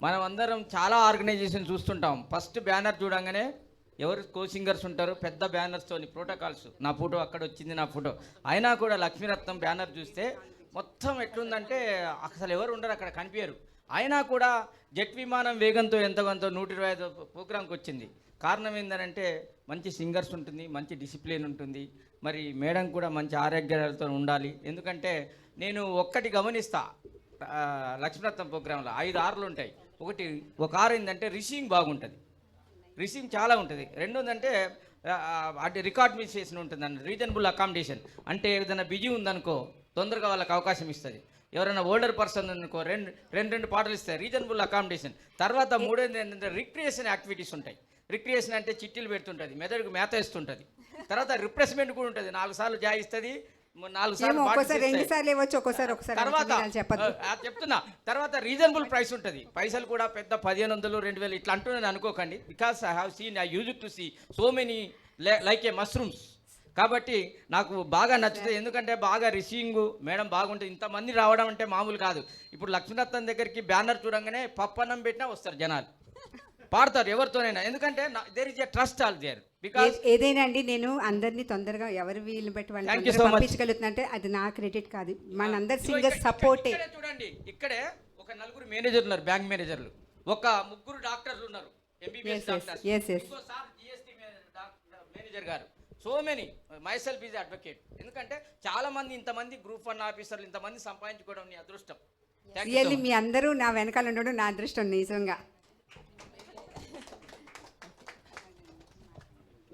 మనం అందరం చాలా ఆర్గనైజేషన్ చూస్తుంటాం. ఫస్ట్ బ్యానర్ చూడంగానే ఎవరు కో సింగర్స్ ఉంటారు, పెద్ద బ్యానర్స్తోని ప్రోటోకాల్స్, నా ఫోటో అక్కడ వచ్చింది, నా ఫోటో. అయినా కూడా లక్ష్మీరత్నం బ్యానర్ చూస్తే మొత్తం ఎట్లుందంటే అసలు ఎవరు ఉండరు అక్కడ, కనిపించరు. అయినా కూడా జెట్ విమానం వేగంతో ఎంతగానో 125 ప్రోగ్రాంకి వచ్చింది. కారణం ఏంటంటే మంచి సింగర్స్ ఉంటుంది, మంచి డిసిప్లిన్ ఉంటుంది. మరి మేడం కూడా మంచి ఆరోగ్యాలతో ఉండాలి. ఎందుకంటే నేను ఒక్కటి గమనిస్తా, లక్ష్మీరత్నం ప్రోగ్రాంలో 5 ఆర్లు ఉంటాయి. ఒక ఆరు ఏంటంటే రిసీవింగ్ బాగుంటుంది, రిసీవింగ్ చాలా ఉంటుంది. రెండోదంటే అంటే రికార్డ్ మిస్సేషన్ ఉంటుందండి, రీజనబుల్ అకామిడేషన్. అంటే ఏదైనా బిజీ ఉందనుకో తొందరగా వాళ్ళకి అవకాశం ఇస్తుంది. ఎవరైనా ఓల్డర్ పర్సన్ అనుకో రెండు పాటలు ఇస్తాయి, రీజనబుల్ అకామిడేషన్. తర్వాత మూడోది ఏంటంటే రిక్రియేషన్ యాక్టివిటీస్ ఉంటాయి. రిక్రియేషన్ అంటే చిట్టీలు పెడుతుంటుంది, మెదడుకు మేత ఇస్తుంటుంది. తర్వాత రిప్రెస్మెంట్ కూడా ఉంటుంది, 4 సార్లు జాయిస్తుంది, 4 సార్లు చెప్తున్నా. తర్వాత రీజనబుల్ ప్రైస్ ఉంటుంది. పైసలు కూడా పెద్ద 1500 2000 ఇట్లా అంటున్నాను అనుకోకండి. Because I use to see so many like a mushrooms. కాబట్టి నాకు బాగా నచ్చుతుంది. ఎందుకంటే బాగా రిసీవింగ్ మేడం బాగుంటుంది. ఇంతమంది రావడం అంటే మామూలు కాదు. ఇప్పుడు లక్ష్మీరత్నం దగ్గరికి బ్యానర్ చూడంగానే పప్పన్నం పెట్టినా వస్తారు జనాలు, పాడతారు ఎవరితోనైనా. ఎందుకంటే there is a trust all there. Because ఏదైనా అండి, నేను అందరినీ తొందరగా ఎవరు వీళ్ళు బట్టి వాళ్ళు పంపించగలుగుతున్నా అంటే అది నా క్రెడిట్ కాదు, మనందరి సింగర్ సపోర్టే. చూడండి, ఇక్కడే ఒక 4 మేనేజర్లు ఉన్నారు, బ్యాంక్ మేనేజర్లు, ఒక 3 డాక్టర్లు ఉన్నారు, ఎంబీబీఎస్ డాక్టర్స్, ఇంకోసారి జిఎస్టీ మేనేజర్ గారు. So many, my self is advocate. ఎందుకంటే చాలా మంది, ఇంతమంది గ్రూప్ 1 ఆఫీసర్లు ఇంతమంది సంపాదించుకోవడం నీ అదృష్టం. మీ అందరూ నా వెనకాల ఉండడం నా అదృష్టం నిజంగా.